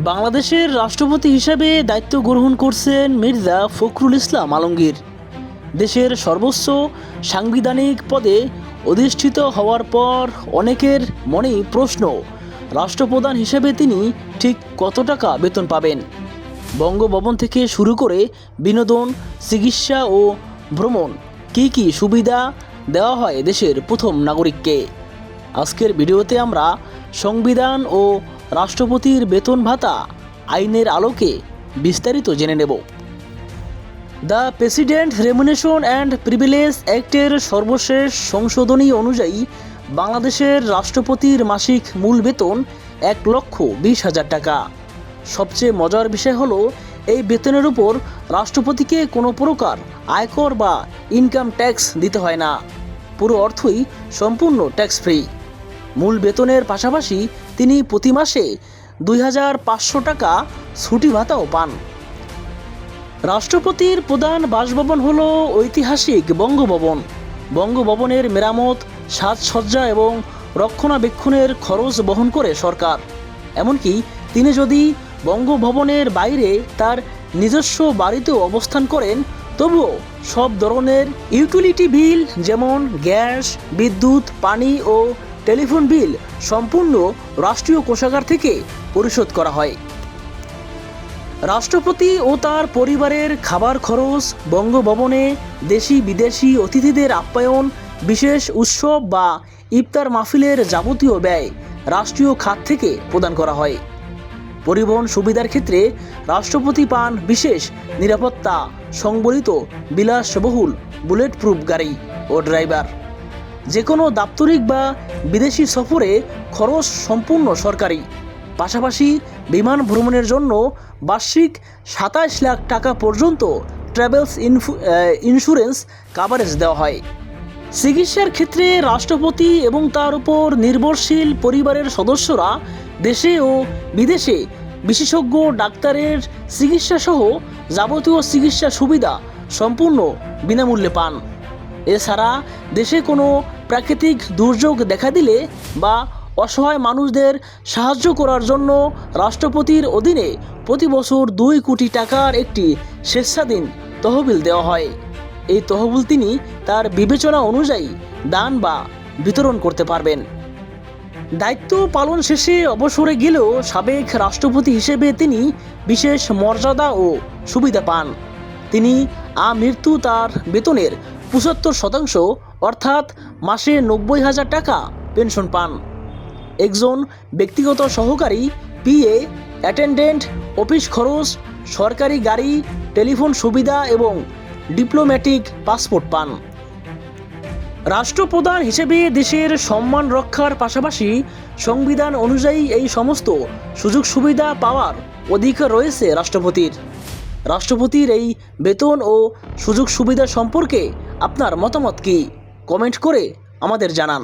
বাংলাদেশের রাষ্ট্রপতি হিসেবে দায়িত্ব গ্রহণ করছেন মির্জা ফখরুল ইসলাম আলমগীর। দেশের সর্বোচ্চ সাংবিধানিক পদে অধিষ্ঠিত হওয়ার পর অনেকের মনেই প্রশ্ন, রাষ্ট্রপ্রধান হিসেবে তিনি ঠিক কত টাকা বেতন পাবেন। বঙ্গভবন থেকে শুরু করে বিনোদন, চিকিৎসা ও ভ্রমণ কী সুবিধা দেওয়া হয় দেশের প্রথম নাগরিককে। আজকের ভিডিওতে আমরা সংবিধান ও রাষ্ট্রপতির বেতন ভাতা আইনের আলোকে বিস্তারিত জেনে নেব। The president remuneration and privilege অ্যাক্টের সর্বশেষ সংশোধনী অনুযায়ী বাংলাদেশের রাষ্ট্রপতির মাসিক মূল বেতন 1,20,000 টাকা। সবচেয়ে মজার বিষয় হলো, এই বেতনের উপর রাষ্ট্রপতিকে কোনো প্রকার আয়কর বা ইনকাম ট্যাক্স দিতে হয় না। পুরো অর্থই সম্পূর্ণ ট্যাক্স ফ্রি। মূল বেতনের পাশাপাশি তিনি প্রতি মাসে 2,500 টাকা ছুটি ভাতাও পান। রাষ্ট্রপতির প্রধান বাসভবন হল ঐতিহাসিক বঙ্গভবন। বঙ্গভবনের মেরামত, সাজসজ্জা এবং রক্ষণাবেক্ষণের খরচ বহন করে সরকার। এমনকি তিনি যদি বঙ্গভবনের বাইরে তার নিজস্ব বাড়িতেও অবস্থান করেন, তবুও সব ধরনের ইউটিলিটি বিল যেমন গ্যাস, বিদ্যুৎ, পানি ও টেলিফোন বিল সম্পূর্ণ রাষ্ট্রীয় কোষাগার থেকে পরিশোধ করা হয়। রাষ্ট্রপতি ও তার পরিবারের খাবার খরচ, বঙ্গভবনে দেশি বিদেশি অতিথিদের আপ্যায়ন, বিশেষ উৎসব বা ইফতার মাহফিলের যাবতীয় ব্যয় রাষ্ট্রীয় খাত থেকে প্রদান করা হয়। পরিবহন সুবিধার ক্ষেত্রে রাষ্ট্রপতি পান বিশেষ নিরাপত্তা সংবলিত বিলাসবহুল বুলেট প্রুফ গাড়ি ও ড্রাইভার। যে কোনো দাপ্তরিক বা বিদেশি সফরে খরচ সম্পূর্ণ সরকারি। পাশাপাশি বিমান ভ্রমণের জন্য বার্ষিক 27 লাখ টাকা পর্যন্ত ট্রাভেলস ইন্স্যুরেন্স কাভারেজ দেওয়া হয়। চিকিৎসার ক্ষেত্রে রাষ্ট্রপতি এবং তার উপর নির্ভরশীল পরিবারের সদস্যরা দেশে ও বিদেশে বিশেষজ্ঞ ডাক্তারের চিকিৎসাসহ যাবতীয় চিকিৎসা সুবিধা সম্পূর্ণ বিনামূল্যে পান। এছাড়া দেশে কোনো প্রাকৃতিক দুর্যোগ দেখা দিলে বা অসহায় মানুষদের সাহায্য করার জন্য রাষ্ট্রপতির অধীনে প্রতি বছর 2 কোটি টাকার একটি স্বেচ্ছাধীন তহবিল দেওয়া হয়। এই তহবিল তিনি তার বিবেচনা অনুযায়ী দান বা বিতরণ করতে পারবেন। দায়িত্ব পালন শেষে অবসরে গেলেও সাবেক রাষ্ট্রপতি হিসেবে তিনি বিশেষ মর্যাদা ও সুবিধা পান। তিনি আমৃত্যু তার বেতনের 75% অর্থাৎ মাসে 90,000 টাকা পেনশন পান। একজন ব্যক্তিগত সহকারী, পিএ, অ্যাটেন্ডেন্ট, অফিস খরচ, সরকারি গাড়ি, টেলিফোন সুবিধা এবং ডিপ্লোম্যাটিক পাসপোর্ট পান। রাষ্ট্রপ্রধান হিসেবে দেশের সম্মান রক্ষার পাশাপাশি সংবিধান অনুযায়ী এই সমস্ত সুযোগ সুবিধা পাওয়ার অধিকার রয়েছে রাষ্ট্রপতির। রাষ্ট্রপতির এই বেতন ও সুযোগ সুবিধা সম্পর্কে আপনার মতামত কী? কমেন্ট করে আমাদের জানান।